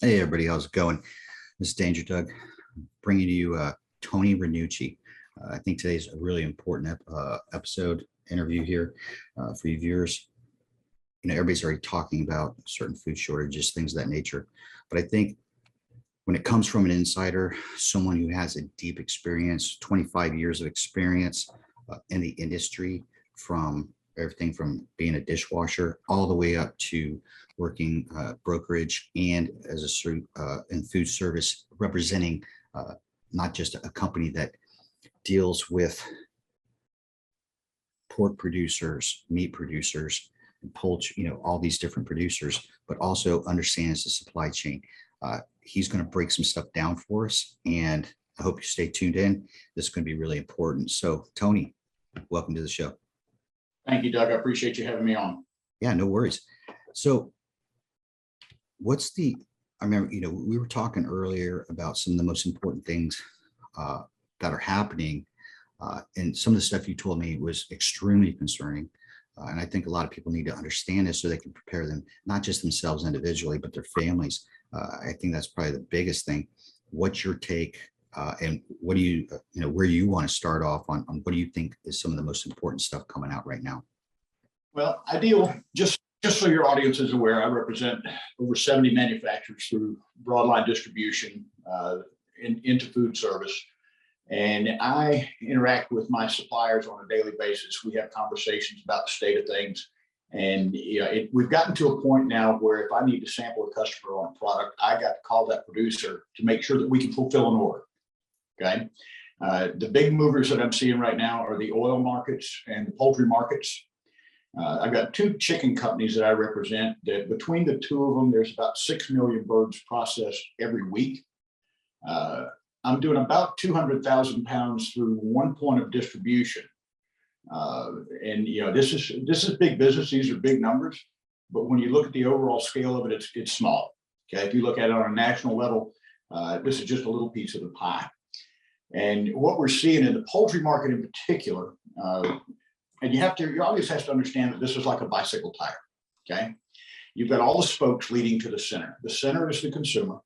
Hey everybody, how's it going? This is Danger Doug bringing to you Tony Ranucci. I think today's a really important episode interview here for you viewers. Everybody's already talking about certain food shortages, things of that nature. But I think when it comes from an insider, someone who has a deep experience, 25 years of experience in the industry, from everything from being a dishwasher all the way up to working brokerage and as in food service, representing not just a company that deals with pork producers, meat producers, and poultry, all these different producers, but also understands the supply chain. He's going to break some stuff down for us, and I hope you stay tuned in. This is going to be really important. So, Tony, welcome to the show. Thank you, Doug. I appreciate you having me on. Yeah, no worries. So I remember, we were talking earlier about some of the most important things that are happening. And some of the stuff you told me was extremely concerning. And I think a lot of people need to understand this so they can prepare them, not just themselves individually, but their families. I think that's probably the biggest thing. What's your take? And what do you, where you want to start off on what do you think is some of the most important stuff coming out right now? Well, just so your audience is aware, I represent over 70 manufacturers through broadline distribution into food service. And I interact with my suppliers on a daily basis. We have conversations about the state of things. And we've gotten to a point now where if I need to sample a customer on a product, I got to call that producer to make sure that we can fulfill an order. Okay. The big movers that I'm seeing right now are the oil markets and the poultry markets. I've got two chicken companies that I represent that between the two of them, there's about 6 million birds processed every week. I'm doing about 200,000 pounds through one point of distribution. This is big business. These are big numbers, but when you look at the overall scale of it, it's small. Okay. If you look at it on a national level, this is just a little piece of the pie. And what we're seeing in the poultry market in particular, and your audience has to understand that this is like a bicycle tire. Okay. You've got all the spokes leading to the center. The center is the consumer.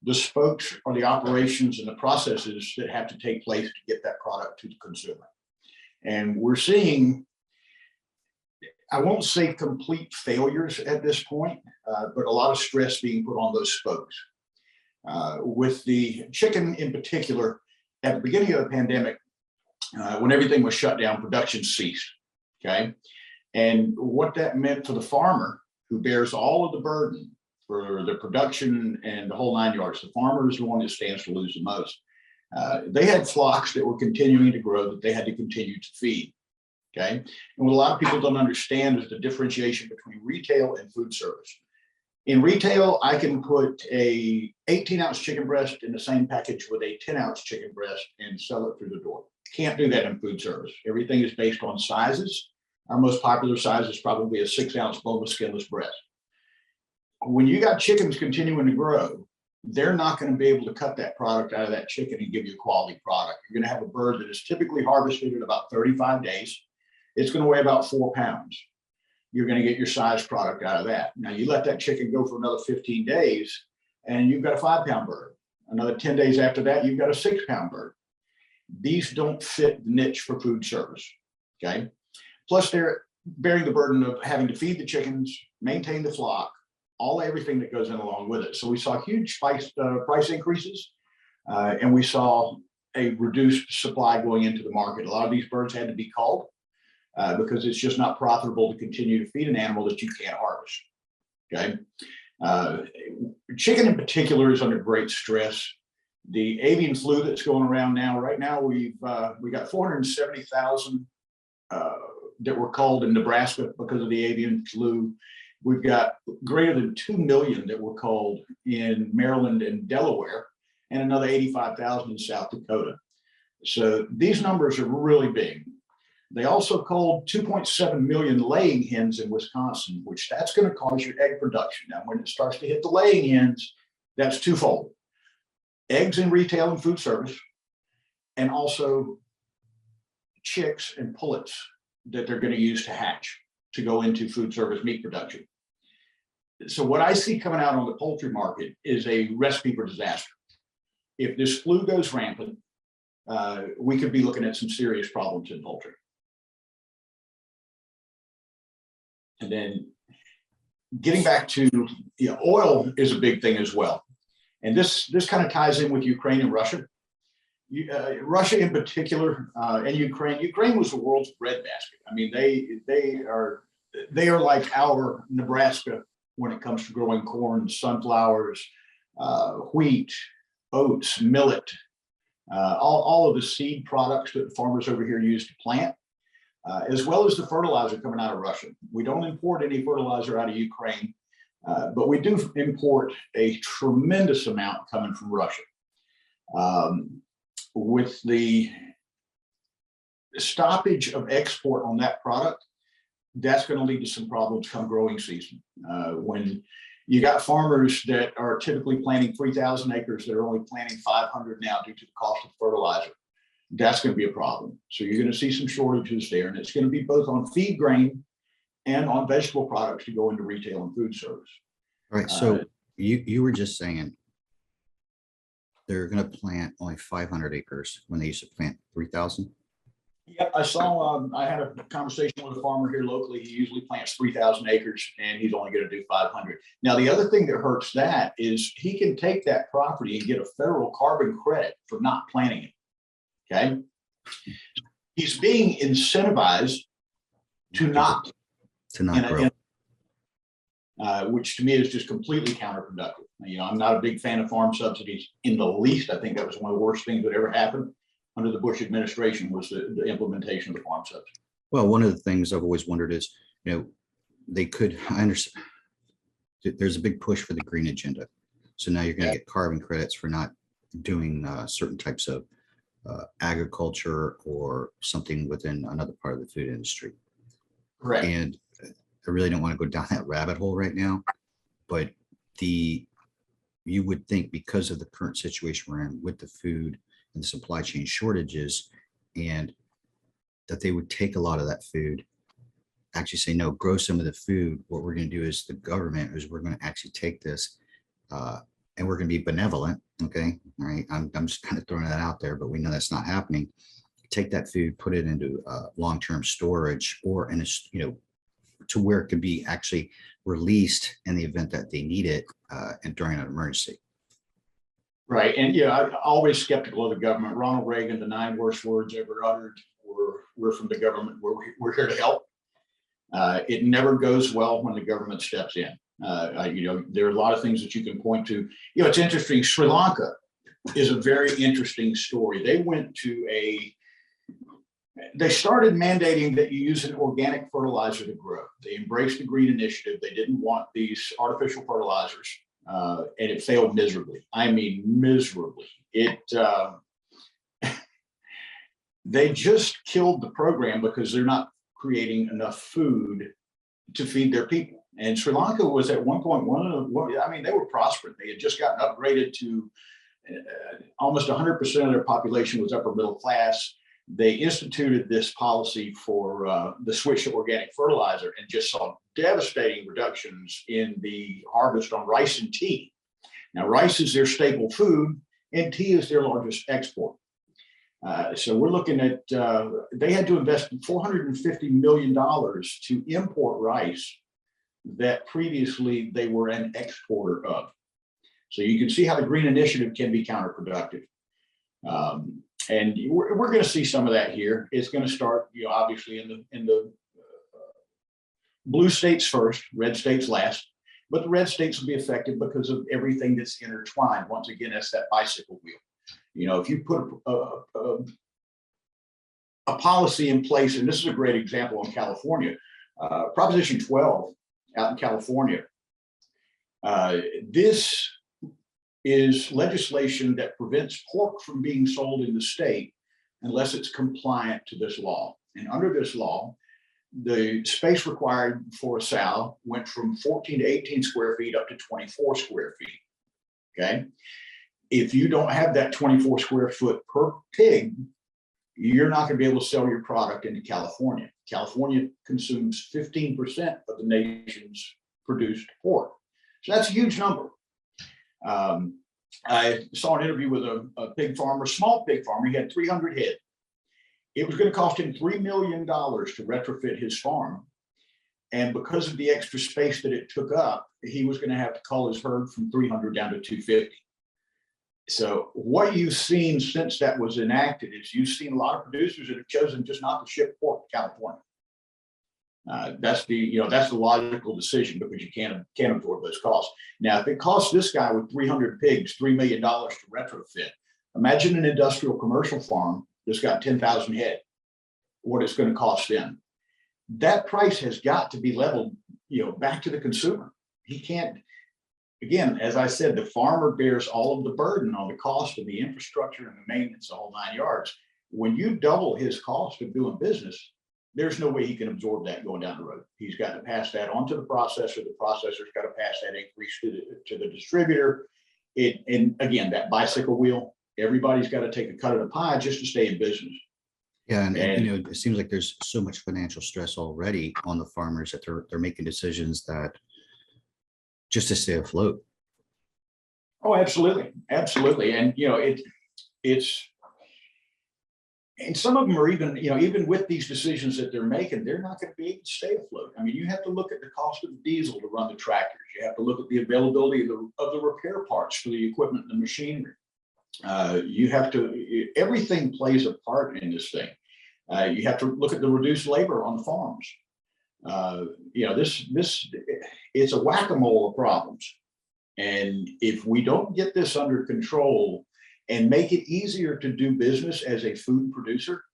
The spokes are the operations and the processes that have to take place to get that product to the consumer. And we're seeing, I won't say complete failures at this point, but a lot of stress being put on those spokes. With the chicken in particular, at the beginning of the pandemic, when everything was shut down, production ceased. Okay. And what that meant for the farmer who bears all of the burden for the production and the whole 9 yards, the farmer is the one that stands to lose the most. They had flocks that were continuing to grow that they had to continue to feed. Okay. And what a lot of people don't understand is the differentiation between retail and food service. In retail, I can put a 18-ounce chicken breast in the same package with a 10-ounce chicken breast and sell it through the door. Can't do that in food service. Everything is based on sizes. Our most popular size is probably a 6-ounce boneless, skinless breast. When you got chickens continuing to grow, they're not going to be able to cut that product out of that chicken and give you a quality product. You're going to have a bird that is typically harvested in about 35 days. It's going to weigh about 4 pounds. You're going to get your size product out of that. Now you let that chicken go for another 15 days and you've got a 5-pound bird. Another 10 days after that, you've got a 6-pound bird. These don't fit the niche for food service. Okay. Plus they're bearing the burden of having to feed the chickens, maintain the flock, everything that goes in along with it. So we saw huge price increases and we saw a reduced supply going into the market. A lot of these birds had to be culled because it's just not profitable to continue to feed an animal that you can't harvest. Okay. Chicken in particular is under great stress. The avian flu that's going around now, right now we got 470,000 that were culled in Nebraska because of the avian flu. We've got greater than 2 million that were culled in Maryland and Delaware, and another 85,000 in South Dakota. So these numbers are really big. They also culled 2.7 million laying hens in Wisconsin, which that's going to cause your egg production. Now, when it starts to hit the laying hens, that's twofold. Eggs in retail and food service, and also chicks and pullets that they're going to use to hatch to go into food service meat production. So what I see coming out on the poultry market is a recipe for disaster. If this flu goes rampant, we could be looking at some serious problems in poultry. And then getting back to, oil is a big thing as well. And this kind of ties in with Ukraine and Russia. Russia in particular, and Ukraine was the world's breadbasket. I mean, they are like our Nebraska when it comes to growing corn, sunflowers, wheat, oats, millet, all of the seed products that farmers over here use to plant, as well as the fertilizer coming out of Russia. We don't import any fertilizer out of Ukraine, but we do import a tremendous amount coming from Russia. With the stoppage of export on that product, that's going to lead to some problems come growing season. When you got farmers that are typically planting 3,000 acres that are only planting 500 now due to the cost of fertilizer, that's going to be a problem. So you're going to see some shortages there, and it's going to be both on feed grain and on vegetable products to go into retail and food service. All right. So you were just saying they're going to plant only 500 acres when they used to plant 3,000. Yeah, I saw. I had a conversation with a farmer here locally. He usually plants 3,000 acres, and he's only going to do 500. Now, the other thing that hurts that is he can take that property and get a federal carbon credit for not planting it. Okay, he's being incentivized to not grow. Which to me is just completely counterproductive. I'm not a big fan of farm subsidies in the least. I think that was one of the worst things that ever happened under the Bush administration was the implementation of the farm subsidy. Well, one of the things I've always wondered is, I understand there's a big push for the green agenda. So now you're going to get carbon credits for not doing certain types of agriculture or something within another part of the food industry. Correct. And I really don't want to go down that rabbit hole right now, but you would think because of the current situation we're in with the food and the supply chain shortages, and that they would take a lot of that food, actually say, no, grow some of the food. What we're going to do is the government is we're going to actually take this and we're going to be benevolent. Okay. All right. I'm just kind of throwing that out there, but we know that's not happening. Take that food, put it into long-term storage or in a, to where it could be actually released in the event that they need it and during an emergency. Right. And I'm always skeptical of the government. Ronald Reagan, the 9 worst words ever uttered were, "We're from the government. We're here to help." It never goes well when the government steps in. There are a lot of things that you can point to. It's interesting. Sri Lanka is a very interesting story. They started mandating that you use an organic fertilizer to grow. They embraced the green initiative. They didn't want these artificial fertilizers. And it failed miserably. I mean, miserably. They just killed the program because they're not creating enough food to feed their people. And Sri Lanka was at one point they were prospering. They had just gotten upgraded to almost 100% of their population was upper middle class. They instituted this policy for the switch to organic fertilizer and just saw devastating reductions in the harvest on rice and tea. Now, rice is their staple food and tea is their largest export. So we're looking at, they had to invest $450 million to import rice that previously they were an exporter of. So you can see how the green initiative can be counterproductive. And we're going to see some of that here. It's going to start, obviously in the blue states first, red states last, but the red states will be affected because of everything that's intertwined. Once again, that's that bicycle wheel. If you put a policy in place, and this is a great example in California, Proposition 12 out in California, this is legislation that prevents pork from being sold in the state unless it's compliant to this law. And under this law, the space required for a sow went from 14 to 18 square feet up to 24 square feet. Okay. If you don't have that 24 square foot per pig, you're not going to be able to sell your product into California. California consumes 15% of the nation's produced pork. So that's a huge number. I saw an interview with a pig farmer, small pig farmer. He had 300 head. It was going to cost him $3 million to retrofit his farm. And because of the extra space that it took up, he was going to have to cull his herd from 300 down to 250. So what you've seen since that was enacted is you've seen a lot of producers that have chosen just not to ship pork to California. That's the logical decision, because you can't absorb those costs. Now, if it costs this guy with 300 pigs $3 million to retrofit, imagine an industrial commercial farm that's got 10,000 head. What it's going to cost them. That price has got to be leveled, back to the consumer. He can't. Again, as I said, the farmer bears all of the burden on the cost of the infrastructure and the maintenance, the whole 9 yards. When you double his cost of doing business, there's no way he can absorb that going down the road. He's got to pass that on to the processor. The processor's got to pass that increase to the distributor. And again, that bicycle wheel, everybody's got to take a cut of the pie just to stay in business. Yeah, and it seems like there's so much financial stress already on the farmers that they're making decisions that just to stay afloat. Oh, absolutely. Absolutely. And, it's, and some of them are even with these decisions that they're making, they're not going to be able to stay afloat. I mean, you have to look at the cost of the diesel to run the tractors. You have to look at the availability of the repair parts for the equipment and the machinery. Everything plays a part in this thing. You have to look at the reduced labor on the farms. It's a whack-a-mole of problems. And if we don't get this under control and make it easier to do business as a food producer,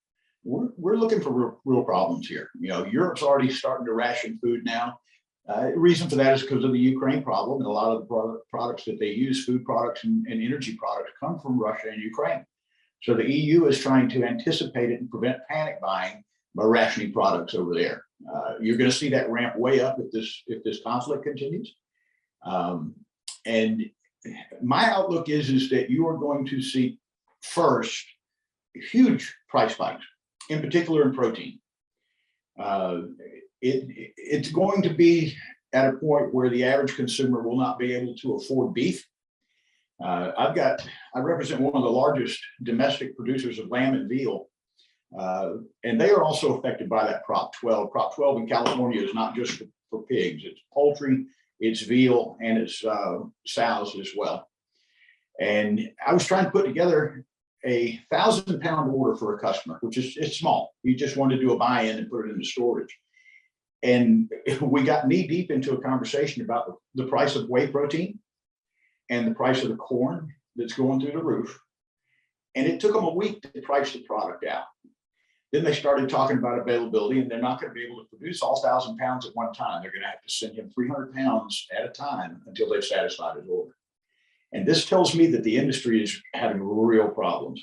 we're looking for real problems here. Europe's already starting to ration food now. The reason for that is because of the Ukraine problem, and a lot of the products that they use, food products and energy products, come from Russia and Ukraine. So the EU is trying to anticipate it and prevent panic buying by rationing products over there. You're going to see that ramp way up if this conflict continues. And my outlook is that you are going to see first huge price spikes, in particular in protein. It's going to be at a point where the average consumer will not be able to afford beef. I represent one of the largest domestic producers of lamb and veal, and they are also affected by that Prop 12. Prop 12 in California is not just for pigs; it's poultry, it's veal, and it's sows as well. And I was trying to put together a 1,000-pound order for a customer, which is it's small. He just wanted to do a buy-in and put it into storage. And we got knee deep into a conversation about the price of whey protein and the price of the corn that's going through the roof. And it took them a week to price the product out. Then they started talking about availability, and they're not going to be able to produce all 1,000 pounds at one time. They're going to have to send him 300 pounds at a time until they've satisfied his order. And this tells me that the industry is having real problems.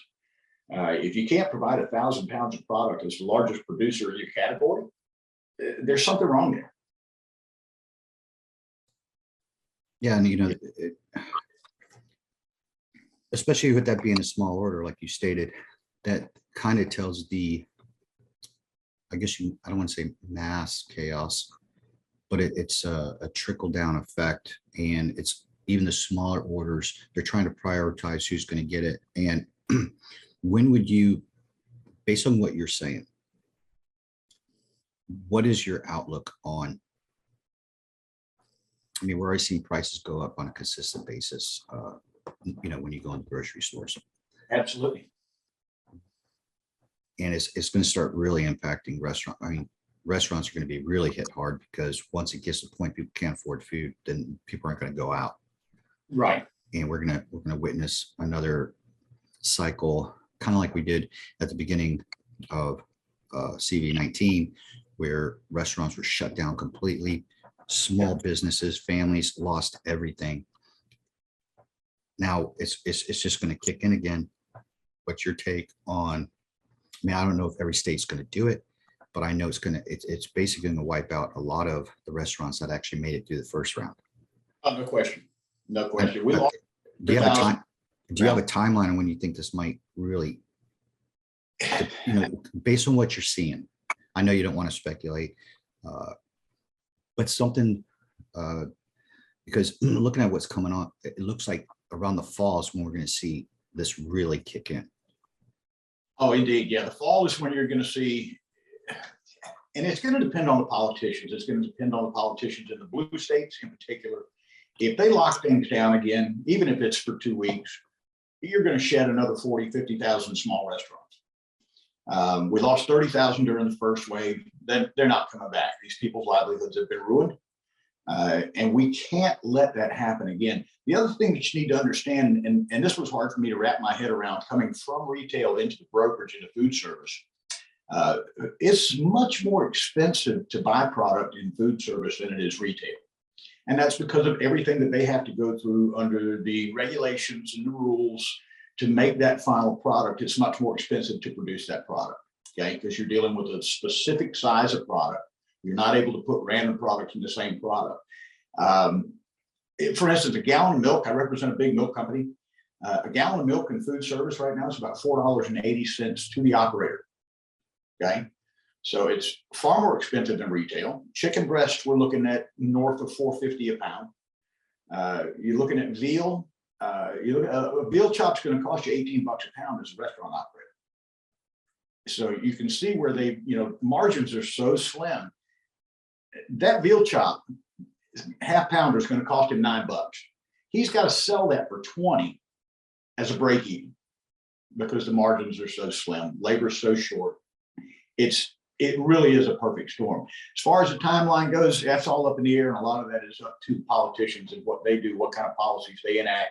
If you can't provide 1,000 pounds of product as the largest producer in your category, there's something wrong there. Yeah, and especially with that being a small order, like you stated, that kind of tells I don't want to say mass chaos, but it's a trickle down effect, and it's even the smaller orders. They're trying to prioritize who's going to get it. And when would you, based on what you're saying, what is your outlook on? I mean, we're already seeing prices go up on a consistent basis, when you go in the grocery stores. Absolutely. And it's going to start really impacting restaurants. I mean, restaurants are going to be really hit hard, because once it gets to the point people can't afford food, then people aren't going to go out. Right. And we're going to witness another cycle, kind of like we did at the beginning of CV-19, where restaurants were shut down completely. Small businesses, families lost everything. Now it's just going to kick in again. What's your take on? I mean, I don't know if every state's going to do it, but I know it's basically going to wipe out a lot of the restaurants that actually made it through the first round. No question. No question. Do you have a timeline on when you think this might really, based on what you're seeing? I know you don't want to speculate, but something because looking at what's coming on, it looks like around the fall is when we're going to see this really kick in. Oh, indeed. Yeah. The fall is when you're going to see, and it's going to depend on the politicians. It's going to depend on the politicians in the blue states in particular. If they lock things down again, even if it's for 2 weeks, you're going to shed another 40, 50,000 small restaurants. We lost 30,000 during the first wave. Then they're not coming back. These people's livelihoods have been ruined. And we can't let that happen again. The other thing that you need to understand, and this was hard for me to wrap my head around coming from retail into the brokerage into food service, it's much more expensive to buy product in food service than it is retail. And that's because of everything that they have to go through under the regulations and the rules to make that final product. It's much more expensive to produce that product, okay? Because you're dealing with a specific size of product. You're not able to put random products in the same product. For instance, a gallon of milk, I represent a big milk company. A gallon of milk in food service right now is about $4.80 to the operator, okay? So it's far more expensive than retail. Chicken breasts, we're looking at north of $4.50 a pound. You're looking at veal. A veal chop's going to cost you $18 a pound as a restaurant operator. So you can see where they, margins are so slim. That veal chop, half pounder, is going to cost him $9. He's got to sell that for 20 as a break even because the margins are so slim. Labor's so short. It really is a perfect storm. As far as the timeline goes, that's all up in the air, and a lot of that is up to politicians and what they do, what kind of policies they enact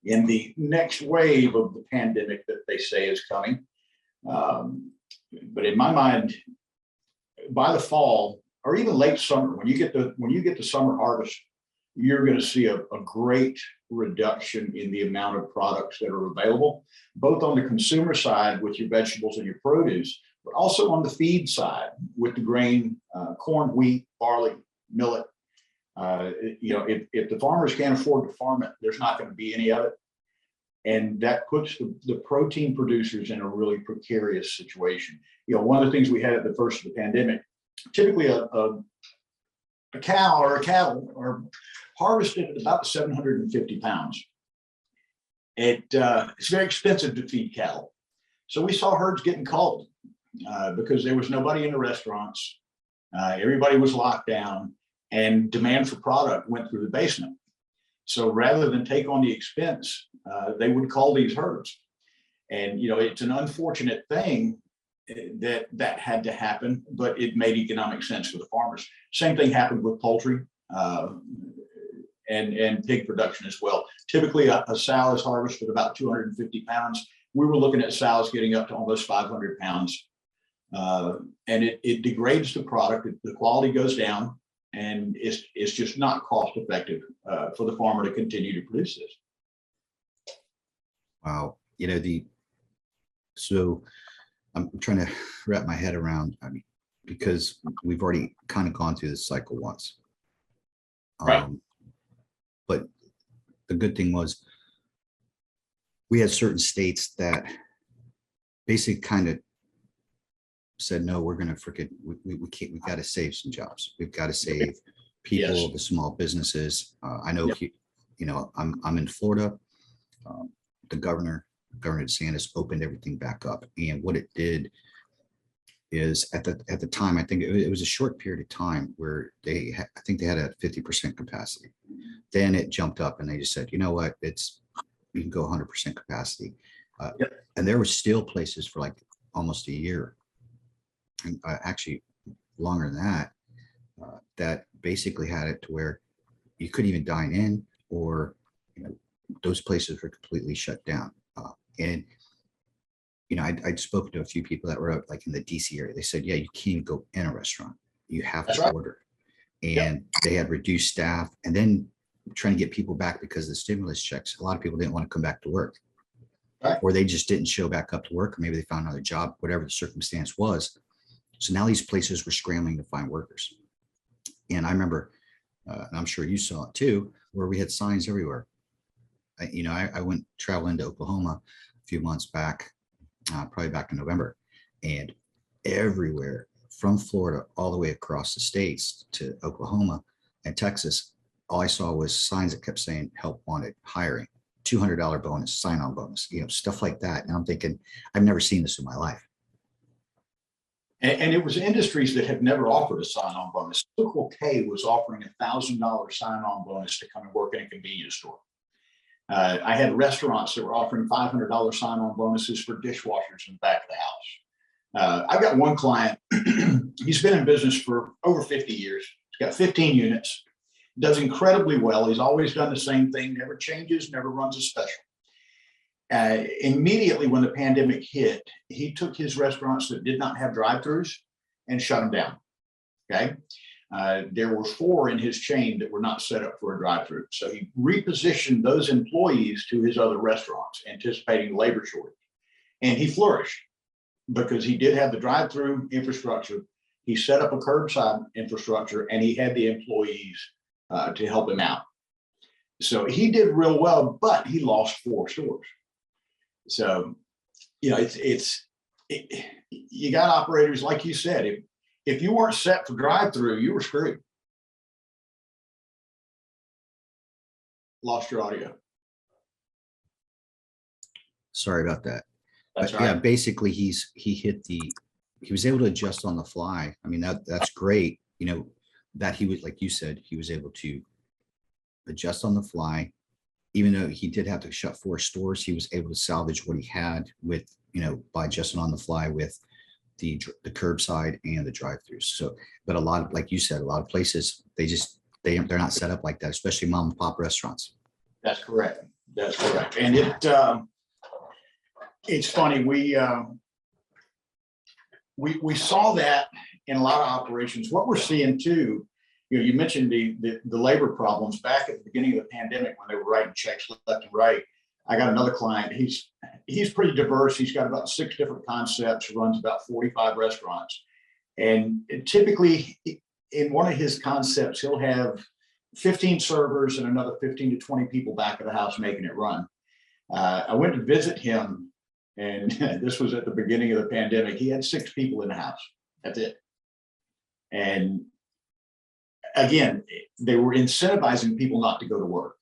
in the next wave of the pandemic that they say is coming. But in my mind, by the fall or even late summer, when you get the summer harvest, you're going to see a great reduction in the amount of products that are available, both on the consumer side with your vegetables and your produce, but also on the feed side with the grain, corn, wheat, barley, millet. If the farmers can't afford to farm it, there's not going to be any of it. And that puts the protein producers in a really precarious situation. One of the things we had at the first of the pandemic, typically a cow or a cattle are harvested at about 750 pounds. It's very expensive to feed cattle. So we saw herds getting culled because there was nobody in the restaurants. Everybody was locked down and demand for product went through the basement. So rather than take on the expense, they would cull these herds. And, it's an unfortunate thing that had to happen, but it made economic sense for the farmers. Same thing happened with poultry and pig production as well. Typically, a sow is harvested about 250 pounds. We were looking at sows getting up to almost 500 pounds. And it degrades the product. The quality goes down, and it's just not cost effective for the farmer to continue to produce this. Wow. So I'm trying to wrap my head around, because we've already kind of gone through this cycle once. Right. But the good thing was we had certain states that basically kind of said, no, we're going to forget, we can't, we've got to save some jobs. We've got to save people, Yes. the small businesses. I know, I'm in Florida. The Governor DeSantis opened everything back up. And what it did is at the time, I think it was a short period of time where I think they had a 50% capacity. Then it jumped up and they just said, you know what, you can go 100% capacity. And there were still places for like almost a year, and actually longer than that, that basically had it to where you couldn't even dine in, or those places were completely shut down. And I'd spoken to a few people that were out like in the DC area. They said, yeah, you can't go in a restaurant. You have to order. And they had reduced staff, and then trying to get people back because of the stimulus checks. A lot of people didn't want to come back to work, or they just didn't show back up to work, or maybe they found another job, whatever the circumstance was. So now these places were scrambling to find workers. And I remember, and I'm sure you saw it too, where we had signs everywhere. I went traveling to Oklahoma a few months back, probably back in November, and everywhere from Florida all the way across the states to Oklahoma and Texas, all I saw was signs that kept saying help wanted, hiring, $200 bonus, sign-on bonus, stuff like that. And I'm thinking, I've never seen this in my life. And it was industries that had never offered a sign-on bonus. Circle K was offering $1,000 sign-on bonus to come and work in a convenience store. I had restaurants that were offering $500 sign-on bonuses for dishwashers in the back of the house. I've got one client, he's been in business for over 50 years. He's got 15 units, does incredibly well. He's always done the same thing, never changes, never runs a special. Immediately when the pandemic hit, he took his restaurants that did not have drive-throughs and shut them down. Okay. There were 4 in his chain that were not set up for a drive-through. So he repositioned those employees to his other restaurants, anticipating labor shortage. And he flourished because he did have the drive-through infrastructure. He set up a curbside infrastructure and he had the employees to help him out. So he did real well, but he lost 4 stores. So, you got operators, like you said, if you weren't set for drive-through, you were screwed. Lost your audio. Sorry about that. That's But right. yeah, basically he was able to adjust on the fly. I mean, that's great. That he was, like you said, he was able to adjust on the fly. Even though he did have to shut 4 stores, he was able to salvage what he had with, by adjusting on the fly with the curbside and the drive-throughs. So, but a lot of, like you said, a lot of places, they're not set up like that, especially mom and pop restaurants. That's correct. That's correct. And it's funny. We saw that in a lot of operations. What we're seeing too, you mentioned the labor problems back at the beginning of the pandemic when they were writing checks left and right. I got another client. He's pretty diverse. He's got about 6 different concepts, runs about 45 restaurants. And typically in one of his concepts, he'll have 15 servers and another 15 to 20 people back at the house making it run. I went to visit him, and this was at the beginning of the pandemic. He had 6 people in the house. That's it. And again, they were incentivizing people not to go to work.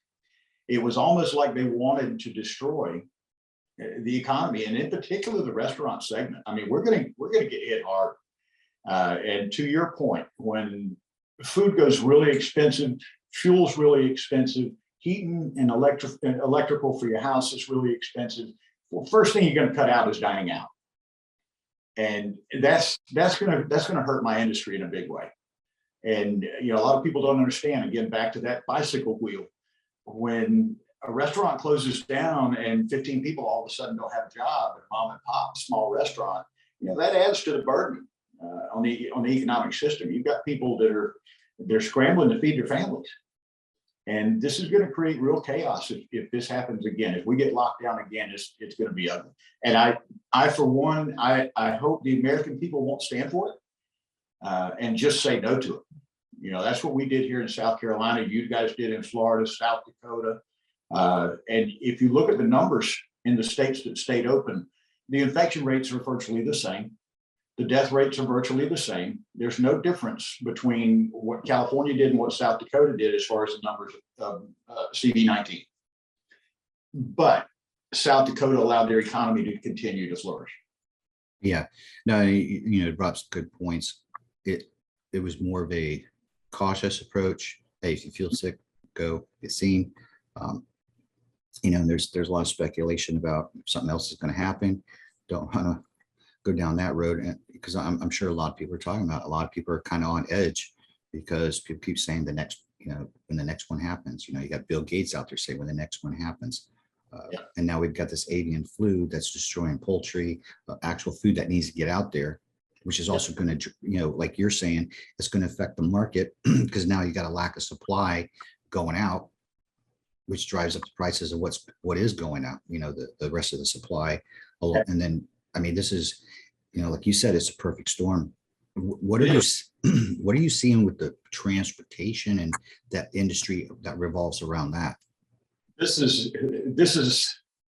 It was almost like they wanted to destroy the economy, and in particular the restaurant segment. I mean, we're going to get hit hard. And to your point, when food goes really expensive, fuel's really expensive, heating and electrical for your house is really expensive. Well, first thing you're going to cut out is dining out, and that's going to hurt my industry in a big way. And a lot of people don't understand. Again, back to that bicycle wheel. When a restaurant closes down and 15 people all of a sudden don't have a job, and mom and pop, small restaurant, that adds to the burden on the economic system. You've got people they're scrambling to feed their families, and this is going to create real chaos if this happens again. If we get locked down again, it's going to be ugly. And I for one, I hope the American people won't stand for it and just say no to it. That's what we did here in South Carolina. You guys did in Florida, South Dakota. And if you look at the numbers in the states that stayed open, the infection rates are virtually the same. The death rates are virtually the same. There's no difference between what California did and what South Dakota did as far as the numbers of CV-19. But South Dakota allowed their economy to continue to flourish. Yeah, no, it brought some good points. It was more of a cautious approach. Hey, if you feel sick, go get seen. There's a lot of speculation about if something else is going to happen. Don't want to go down that road, and because I'm sure a lot of people are talking about. A lot of people are kind of on edge because people keep saying when the next one happens. You got Bill Gates out there saying when the next one happens. And now we've got this avian flu that's destroying poultry, actual food that needs to get out there, which is also going to, like you're saying, it's going to affect the market because now you got a lack of supply going out, which drives up the prices of what is going out, the rest of the supply. And then, I mean, this is, like you said, it's a perfect storm. What are you seeing with the transportation and that industry that revolves around that? This is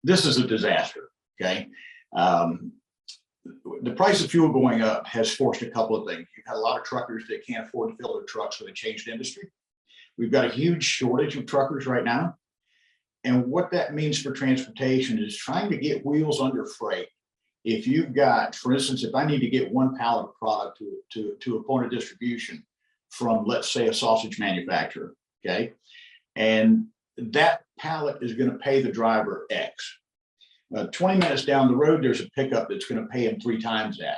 a disaster. Okay. The price of fuel going up has forced a couple of things. You've had a lot of truckers that can't afford to fill their trucks, so they changed industry. We've got a huge shortage of truckers right now. And what that means for transportation is trying to get wheels under freight. If you've got, for instance, if I need to get one pallet of product to a point of distribution from, let's say, a sausage manufacturer, okay, and that pallet is going to pay the driver X. 20 minutes down the road, there's a pickup that's going to pay him 3 times that,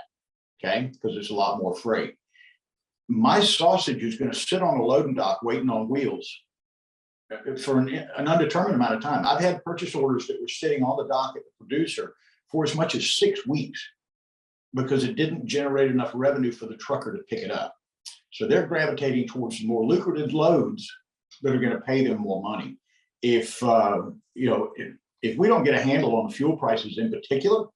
okay, because there's a lot more freight. My sausage is going to sit on a loading dock waiting on wheels for an undetermined amount of time. I've had purchase orders that were sitting on the dock at the producer for as much as 6 weeks because it didn't generate enough revenue for the trucker to pick it up. So they're gravitating towards more lucrative loads that are going to pay them more money. If if we don't get a handle on fuel prices in particular,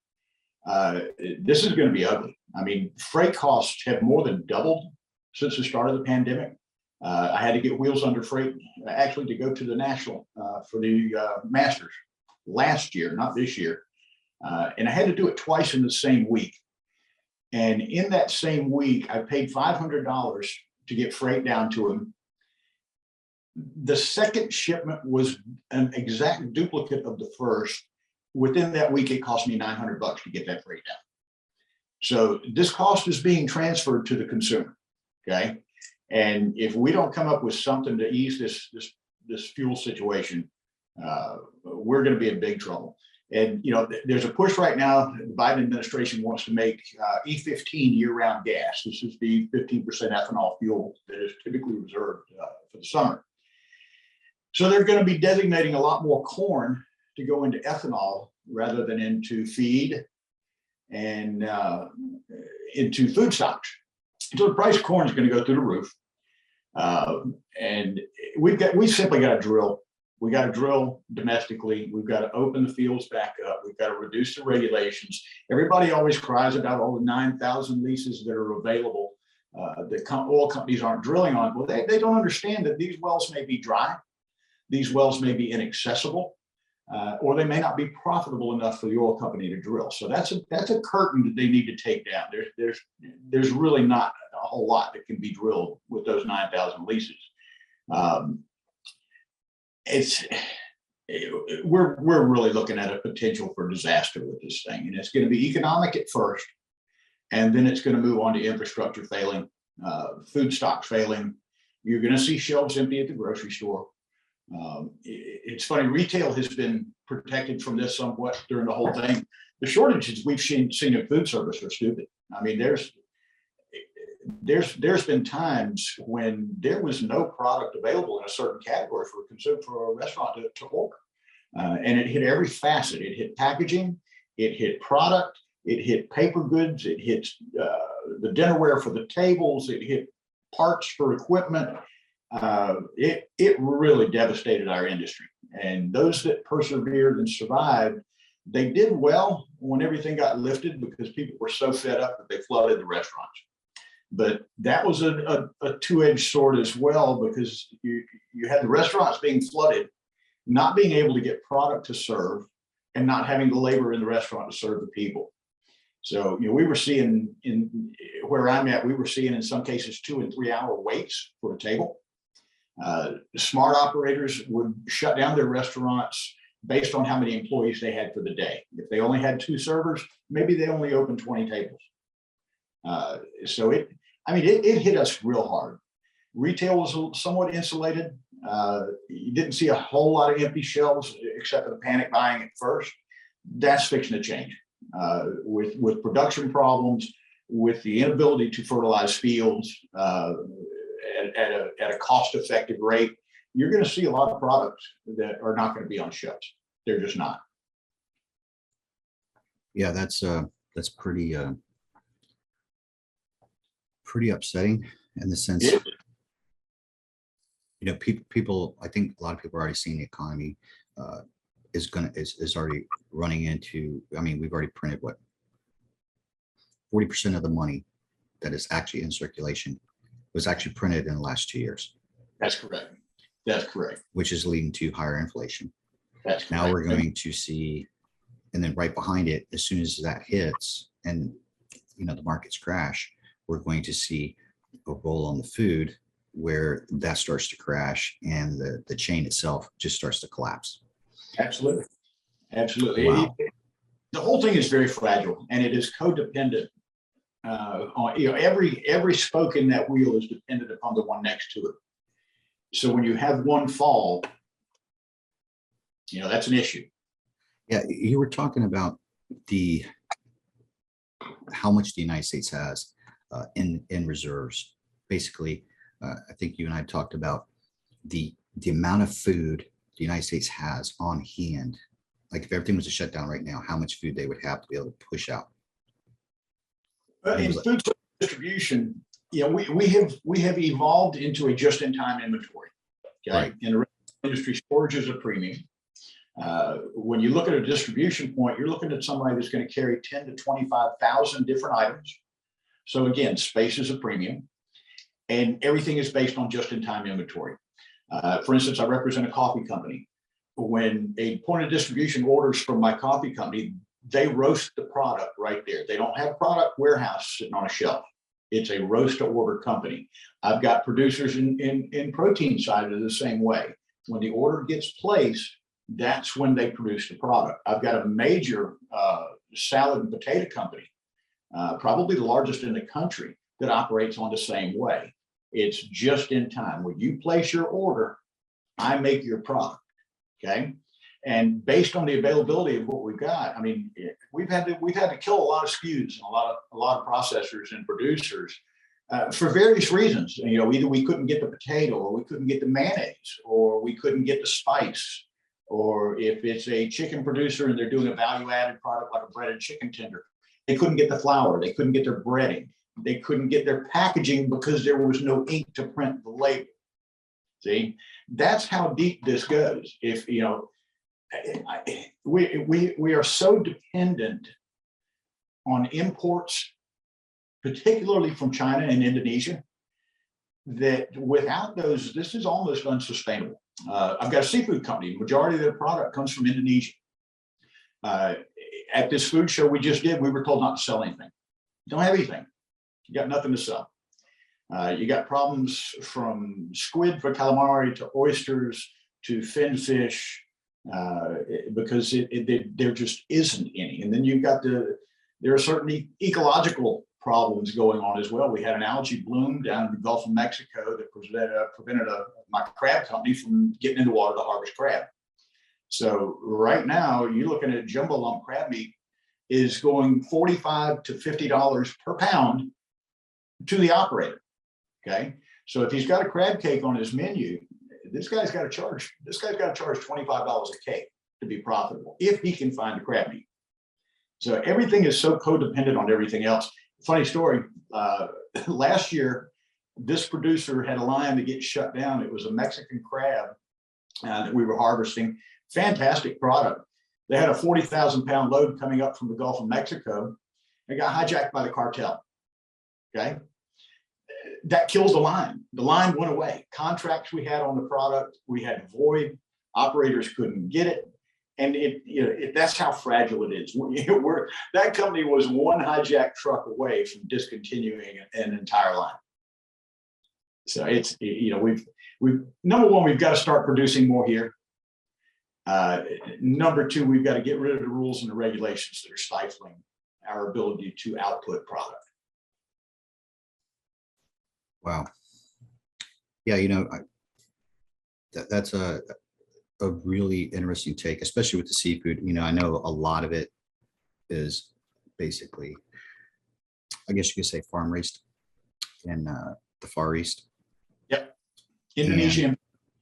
this is going to be ugly. I mean, freight costs have more than doubled since the start of the pandemic. I had to get wheels under freight actually to go to the national for the Masters last year, not this year. And I had to do it twice in the same week. And in that same week, I paid $500 to get freight down to him. The second shipment was an exact duplicate of the first. Within that week, it cost me $900 to get that freight down. So this cost is being transferred to the consumer, okay? And if we don't come up with something to ease this fuel situation, we're going to be in big trouble. And there's a push right now. The Biden administration wants to make E15 year-round gas. This is the 15% ethanol fuel that is typically reserved for the summer. So they're going to be designating a lot more corn to go into ethanol rather than into feed and into food stocks. So the price of corn is going to go through the roof. And we simply got to drill. We got to drill domestically. We've got to open the fields back up. We've got to reduce the regulations. Everybody always cries about all the 9,000 leases that are available that oil companies aren't drilling on. Well, they don't understand that these wells may be dry. These wells may be inaccessible, or they may not be profitable enough for the oil company to drill. So that's a curtain that they need to take down. There's really not a whole lot that can be drilled with those 9,000 leases. We're really looking at a potential for disaster with this thing, and it's going to be economic at first, and then it's going to move on to infrastructure failing, food stock failing. You're going to see shelves empty at the grocery store. It's funny, retail has been protected from this somewhat during the whole thing. The shortages we've seen in food service are stupid. I mean, there's been times when there was no product available in a certain category for a restaurant to order. And it hit every facet. It hit packaging, it hit product, it hit paper goods, it hit the dinnerware for the tables, it hit parts for equipment. It really devastated our industry. And those that persevered and survived, they did well when everything got lifted because people were so fed up that they flooded the restaurants. But that was a two-edged sword as well, because you had the restaurants being flooded, not being able to get product to serve, and not having the labor in the restaurant to serve the people. So, we were seeing in where I'm at, we were seeing in some cases 2 and 3 hour waits for a table. Smart operators would shut down their restaurants based on how many employees they had for the day. If they only had 2 servers, maybe they only opened 20 tables. So it hit us real hard. Retail was somewhat insulated. You didn't see a whole lot of empty shelves except for the panic buying at first. That's fixing to change with production problems, with the inability to fertilize fields at a cost-effective rate. You're going to see a lot of products that are not going to be on shelves. They're just not. Yeah, that's pretty upsetting in the sense, people. I think a lot of people are already seeing the economy is already running into. I mean, we've already printed 40% of the money that is actually in circulation was actually printed in the last 2 years. That's correct. That's correct. Which is leading to higher inflation. That's correct. Now we're going to see, and then right behind it, as soon as that hits and the markets crash, we're going to see a roll on the food where that starts to crash and the chain itself just starts to collapse. Absolutely. Absolutely. Wow. The whole thing is very fragile, and it is codependent on, every spoke in that wheel is dependent upon the one next to it. So when you have one fall, that's an issue. Yeah, you were talking about how much the United States has in reserves. Basically, I think you and I talked about the amount of food the United States has on hand. Like if everything was to shut down right now, how much food they would have to be able to push out. In food distribution, we have evolved into a just-in-time inventory. Okay, Right. in the restaurant industry, storage is a premium. When you look at a distribution point, you're looking at somebody that's going to carry 10 to 25,000 different items. So again, space is a premium, and everything is based on just-in-time inventory. For instance, I represent a coffee company. When a point of distribution orders from my coffee company, they roast the product right there. They don't have product warehouse sitting on a shelf. It's a roast to order company. I've got producers in protein side of the same way. When the order gets placed, that's when they produce the product. I've got a major salad and potato company, probably the largest in the country, that operates on the same way. It's just in time. When you place your order, I make your product. Okay. And based on the availability of what we've got, I mean, we've had to kill a lot of SKUs and a lot of processors and producers for various reasons. Either we couldn't get the potato, or we couldn't get the mayonnaise, or we couldn't get the spice, or if it's a chicken producer and they're doing a value-added product like a breaded chicken tender, they couldn't get the flour, they couldn't get their breading, they couldn't get their packaging because there was no ink to print the label. See, that's how deep this goes. If we are so dependent on imports, particularly from China and Indonesia, that without those, this is almost unsustainable. I've got a seafood company. Majority of their product comes from Indonesia. At this food show we just did, we were told not to sell anything. Don't have anything. You got nothing to sell. You got problems from squid for calamari to oysters to fin fish, because there just isn't any. And then you've got there are certain ecological problems going on as well. We had an algae bloom down in the Gulf of Mexico that prevented my crab company from getting in the water to harvest crab. So right now, you're looking at jumbo lump crab meat is going $45 to $50 per pound to the operator. Okay, so if he's got a crab cake on his menu, this guy's got to charge $25 a cake to be profitable if he can find the crab meat. So everything is so codependent on everything else. Funny story, last year, this producer had a line to get shut down. It was a Mexican crab that we were harvesting. Fantastic product. They had a 40,000 pound load coming up from the Gulf of Mexico. It got hijacked by the cartel. Okay. That kills the line. The line went away. Contracts we had on the product, we had void. Operators couldn't get it. And that's how fragile it is. That company was one hijacked truck away from discontinuing an entire line. So it's, we've number one, we've got to start producing more here. Number two, we've got to get rid of the rules and the regulations that are stifling our ability to output product. Wow. Yeah, that's a really interesting take, especially with the seafood. I know a lot of it is basically, I guess you could say, farm raised in the Far East. Yep. Indonesian.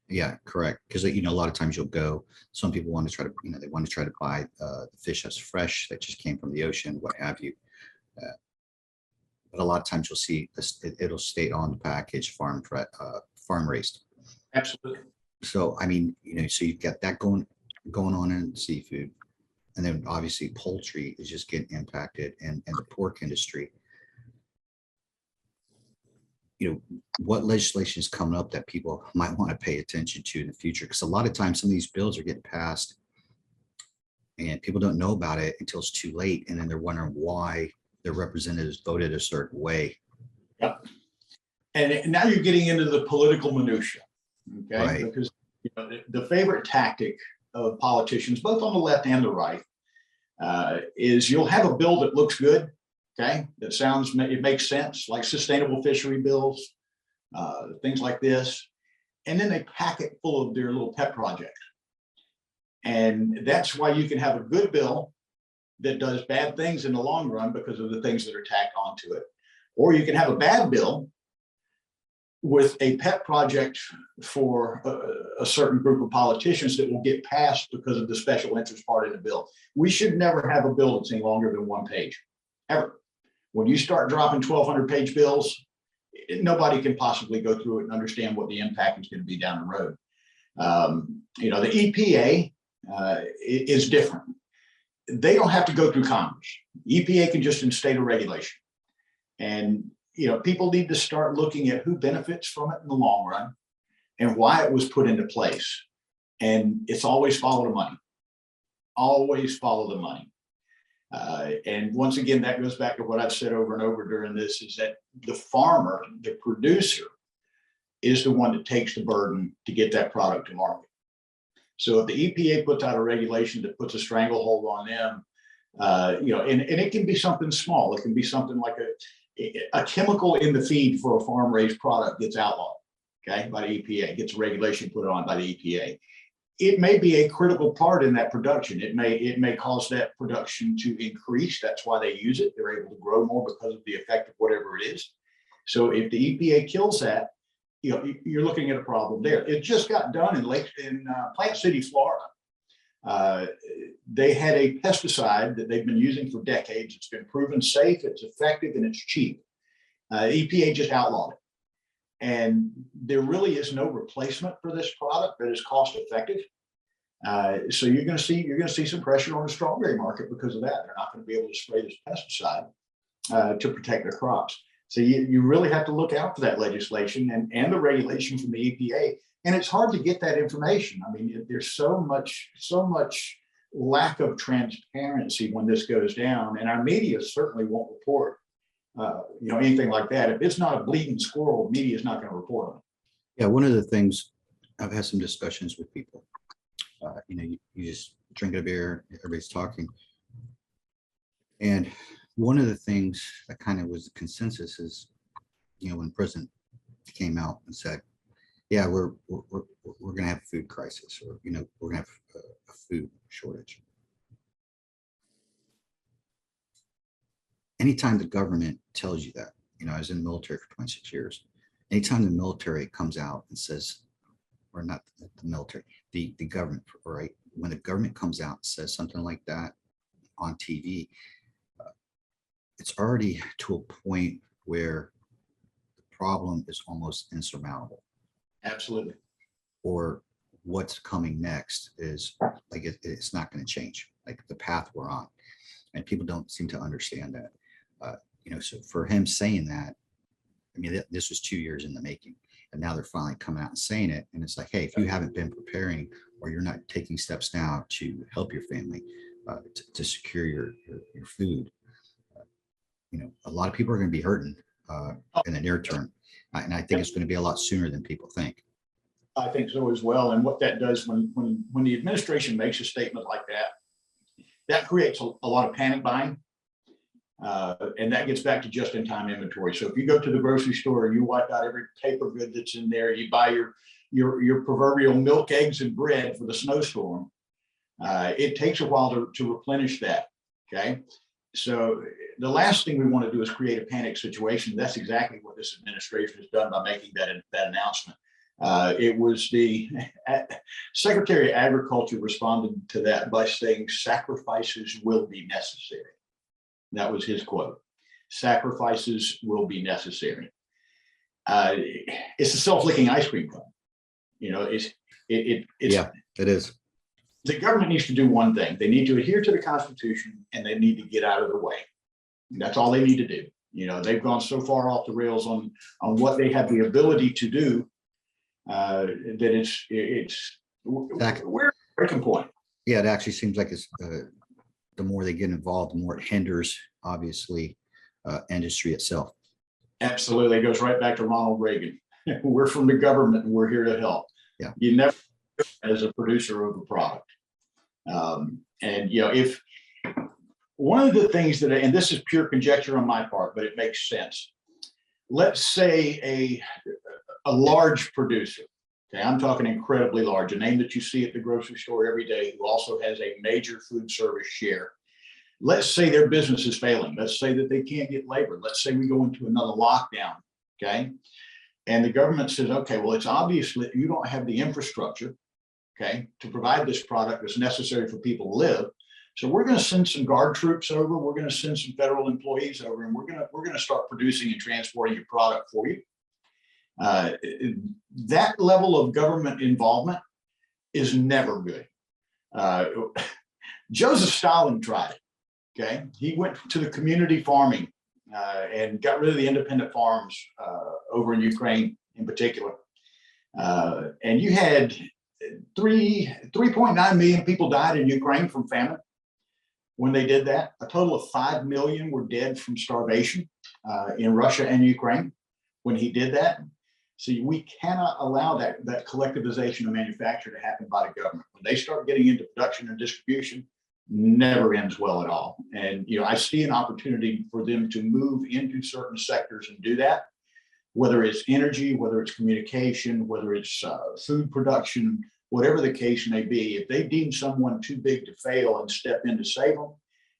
Yeah, correct. Because a lot of times you'll go. Some people want to try to, they want to try to buy the fish that's fresh that just came from the ocean, what have you. But a lot of times you'll see this, it'll state on the package farm raised. Absolutely. So I mean, so you've got that going on in seafood, and then obviously poultry is just getting impacted, and the pork industry. What legislation is coming up that people might want to pay attention to in the future? Because a lot of times some of these bills are getting passed and people don't know about it until it's too late, and then they're wondering why their representatives voted a certain way. Yep. And now you're getting into the political minutia, okay? Right. Because the favorite tactic of politicians, both on the left and the right, is you'll have a bill that looks good, okay? That sounds, it makes sense, like sustainable fishery bills, things like this. And then they pack it full of their little pet projects. And that's why you can have a good bill that does bad things in the long run because of the things that are tacked onto it. Or you can have a bad bill with a pet project for a certain group of politicians that will get passed because of the special interest part of the bill. We should never have a bill that's any longer than 1 page, ever. When you start dropping 1,200-page bills, nobody can possibly go through it and understand what the impact is going to be down the road. The EPA is different. They don't have to go through Congress. EPA can just instate a regulation. And people need to start looking at who benefits from it in the long run and why it was put into place. And it's always follow the money. Always follow the money. And once again, that goes back to what I've said over and over during this, is that the farmer, the producer, is the one that takes the burden to get that product to market. So if the EPA puts out a regulation that puts a stranglehold on them, and it can be something small. It can be something like a chemical in the feed for a farm-raised product gets outlawed, okay, by the EPA, gets a regulation put on by the EPA. It may be a critical part in that production. It may cause that production to increase. That's why they use it. They're able to grow more because of the effect of whatever it is. So if the EPA kills that, you're looking at a problem there. It just got done in Plant City, Florida. They had a pesticide that they've been using for decades. It's been proven safe, it's effective, and it's cheap. EPA just outlawed it. And there really is no replacement for this product that is cost effective. So you're going to see some pressure on the strawberry market because of that. They're not going to be able to spray this pesticide to protect their crops. So you really have to look out for that legislation and the regulation from the EPA. And it's hard to get that information. I mean, there's so much lack of transparency when this goes down, and our media certainly won't report anything like that. If it's not a bleeding squirrel, media is not going to report on it. Yeah, one of the things, I've had some discussions with people. You just drink a beer, everybody's talking, and one of the things that kind of was the consensus is, when the president came out and said, "Yeah, we're going to have a food crisis, or we're going to have a food shortage." Anytime the government tells you that, I was in the military for 26 years. Anytime the military comes out and says, or not the military, the government, right? When the government comes out and says something like that on TV, it's already to a point where the problem is almost insurmountable. Absolutely. Or what's coming next is like it's not going to change, like the path we're on, and people don't seem to understand that. So for him saying that, I mean, this was 2 years in the making, and now they're finally coming out and saying it. And it's like, hey, if you haven't been preparing, or you're not taking steps now to help your family, to secure your food, a lot of people are going to be hurting in the near term. And I think it's going to be a lot sooner than people think. I think so as well. And what that does when the administration makes a statement like that creates a lot of panic buying. And that gets back to just-in-time inventory. So if you go to the grocery store and you wipe out every paper good that's in there, you buy your proverbial milk, eggs, and bread for the snowstorm, it takes a while to replenish that. Okay. So the last thing we want to do is create a panic situation. That's exactly what this administration has done by making that announcement. It was the Secretary of Agriculture responded to that by saying sacrifices will be necessary. That was his quote. Sacrifices will be necessary. It's a self-licking ice cream cone. It's Yeah, it is. The government needs to do one thing. They need to adhere to the Constitution, and they need to get out of the way. That's all they need to do. They've gone so far off the rails on what they have the ability to do that we're at a breaking point. Yeah, it actually seems like it's the more they get involved, the more it hinders, obviously, industry itself. Absolutely. It goes right back to Ronald Reagan. We're from the government and we're here to help. Yeah. You never as a producer of a product. And if one of the things that, and this is pure conjecture on my part, but it makes sense. Let's say a large producer, okay, I'm talking incredibly large, a name that you see at the grocery store every day, who also has a major food service share. Let's say their business is failing. Let's say that they can't get labor. Let's say we go into another lockdown, okay? And the government says, okay, well, it's obvious that you don't have the infrastructure, okay, to provide this product that's necessary for people to live. So we're going to send some guard troops over. We're going to send some federal employees over, and we're going to start producing and transporting your product for you. That level of government involvement is never good. Joseph Stalin tried it. Okay, he went to the community farming and got rid of the independent farms over in Ukraine in particular. And you had 3.9 million people died in Ukraine from famine. When they did that, a total of 5 million were dead from starvation in Russia and Ukraine when he did that. So we cannot allow that collectivization of manufacture to happen by the government. When they start getting into production and distribution, never ends well at all. And I see an opportunity for them to move into certain sectors and do that, whether it's energy, whether it's communication, whether it's food production, whatever the case may be. If they deem someone too big to fail and step in to save them,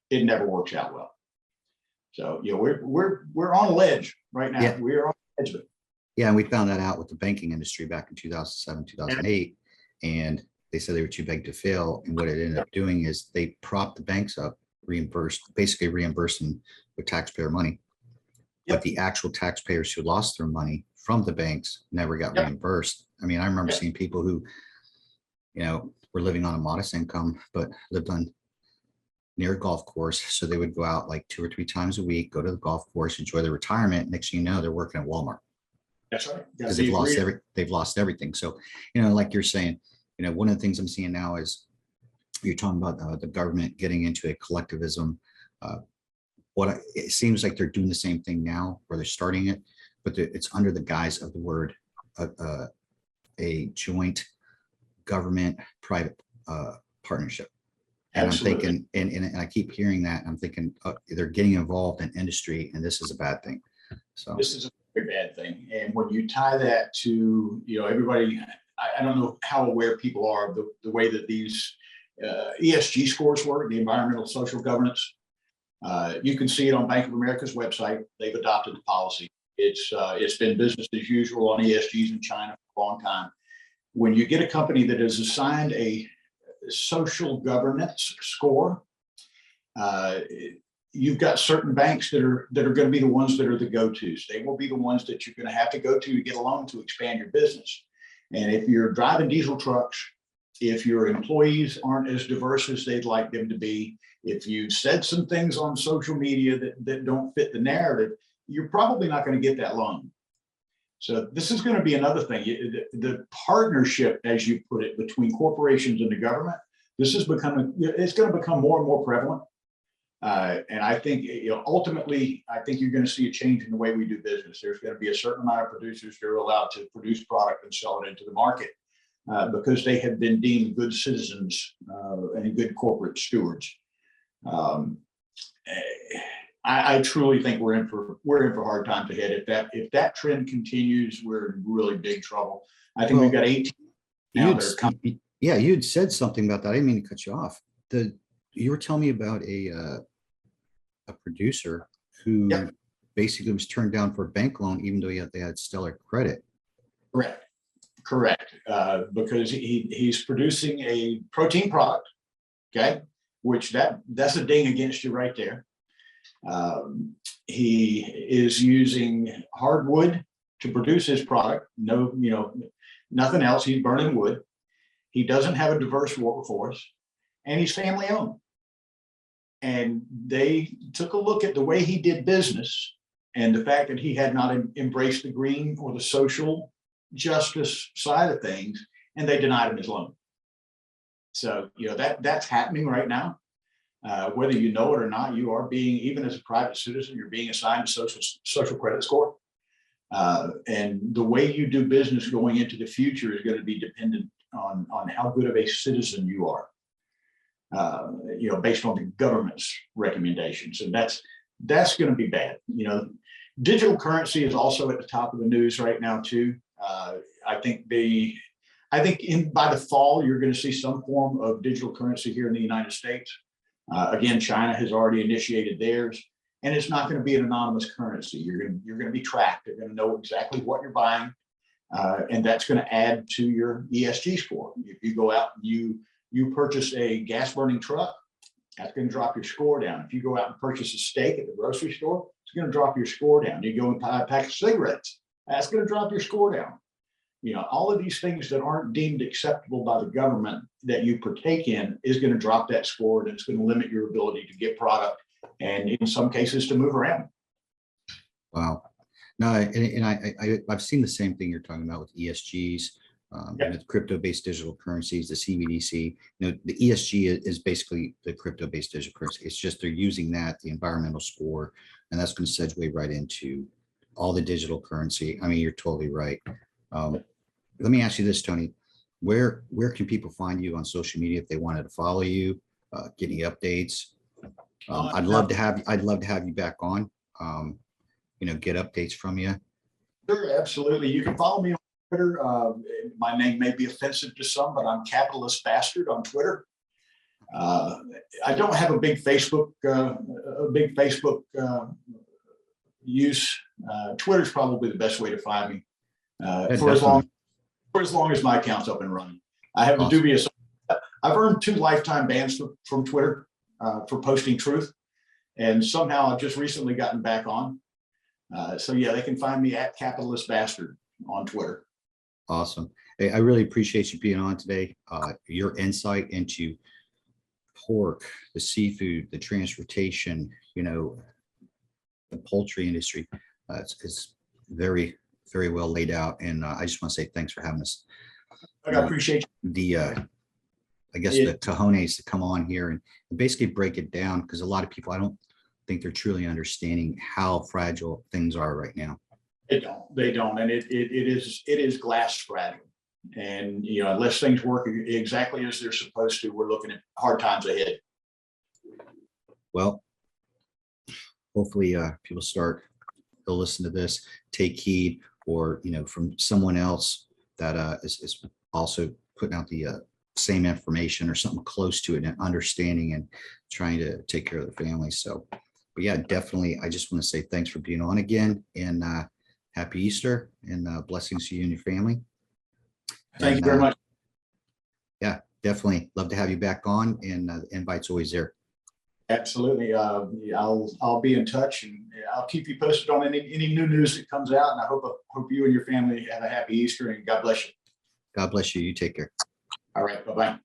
it never works out well. So we're on a ledge right now. Yeah. We're on the edge of it. Yeah, and we found that out with the banking industry back in 2007, 2008, and they said they were too big to fail. And what it ended up doing is they propped the banks up, basically reimbursed them with taxpayer money. Yep. But the actual taxpayers who lost their money from the banks never got Yep. reimbursed. I mean, I remember Yep. seeing people who, were living on a modest income, but lived on near a golf course. So they would go out like 2 or 3 times a week, go to the golf course, enjoy their retirement. Next thing you know, they're working at Walmart. That's right. Because they've lost everything. So, like you're saying, one of the things I'm seeing now is you're talking about the government getting into a collectivism. It seems like they're doing the same thing now, where they're starting it, but it's under the guise of the word a joint government private partnership. And Absolutely. I'm thinking, and I keep hearing that, and I'm thinking they're getting involved in industry, and this is a bad thing. So this is a very bad thing. And when you tie that to, everybody, I don't know how aware people are of the way that these ESG scores work, the environmental social governance. You can see it on Bank of America's website. They've adopted the policy. It's been business as usual on ESGs in China for a long time. When you get a company that is assigned a social governance score, you've got certain banks that are going to be the ones that are the go-tos. They will be the ones that you're going to have to go to get a loan to expand your business. And if you're driving diesel trucks, if your employees aren't as diverse as they'd like them to be, if you said some things on social media that don't fit the narrative, you're probably not going to get that loan. So this is going to be another thing. The partnership, as you put it, between corporations and the government, it's going to become more and more prevalent. And I think, ultimately, I think you're going to see a change in the way we do business. There's going to be a certain amount of producers that are allowed to produce product and sell it into the market because they have been deemed good citizens and good corporate stewards. I truly think we're in for hard times ahead. If that trend continues, we're in really big trouble. I think we've got 18 now that are coming. Yeah, you had said something about that. I didn't mean to cut you off. You were telling me about a producer who basically was turned down for a bank loan, even though they had stellar credit. Correct. Because he's producing a protein product, okay, which that's a ding against you right there. He is using hardwood to produce his product. No, nothing else. He's burning wood. He doesn't have a diverse workforce, and he's family owned. And they took a look at the way he did business and the fact that he had not embraced the green or the social justice side of things, and they denied him his loan. So, that's happening right now. Whether you know it or not, you are being, even as a private citizen, you're being assigned a social credit score. And the way you do business going into the future is going to be dependent on how good of a citizen you are, based on the government's recommendations. And that's going to be bad. Digital currency is also at the top of the news right now too. I think by the fall, you're going to see some form of digital currency here in the United States. Again, China has already initiated theirs, and it's not going to be an anonymous currency. You're going to be tracked. They're going to know exactly what you're buying, and that's going to add to your ESG score. If you go out and you purchase a gas burning truck, that's going to drop your score down. If you go out and purchase a steak at the grocery store, it's going to drop your score down. You go and buy a pack of cigarettes, that's going to drop your score down. All of these things that aren't deemed acceptable by the government that you partake in is going to drop that score, and it's going to limit your ability to get product, and in some cases to move around. Wow. No, and I've seen the same thing you're talking about with ESGs, Yep. with crypto-based digital currencies, the CBDC. The ESG is basically the crypto-based digital currency. It's just they're using that, the environmental score, and that's going to segue right into all the digital currency. I mean, you're totally right. Let me ask you this, Tony. Where can people find you on social media if they wanted to follow you, get any updates? I'd love to have you back on. Get updates from you. Sure, absolutely. You can follow me on Twitter. My name may be offensive to some, but I'm Capitalist Bastard on Twitter. I don't have a big Facebook use. Twitter's probably the best way to find me. For as long as my account's up and running. I have Awesome. a dubious. I've earned 2 lifetime bans from Twitter for posting truth, and somehow I've just recently gotten back on. So yeah, they can find me at Capitalist Bastard on Twitter. Awesome. Hey, I really appreciate you being on today. Your insight into pork, the seafood, the transportation, the poultry industry. It's very, very well laid out. And I just want to say thanks for having us. I appreciate the cojones to come on here and basically break it down, because a lot of people, I don't think they're truly understanding how fragile things are right now. They don't. And it is glass fragile. And, unless things work exactly as they're supposed to, we're looking at hard times ahead. Well, hopefully people they'll listen to this, take heed, or, from someone else that is also putting out the same information or something close to it, and understanding and trying to take care of the family. So, but yeah, definitely. I just want to say thanks for being on again, and happy Easter, and blessings to you and your family. Thank you very much. Yeah, definitely love to have you back on, and the invite's always there. Absolutely. I'll be in touch, and I'll keep you posted on any new news that comes out. And I hope you and your family have a happy Easter, and God bless you. God bless you. You take care. All right. Bye-bye.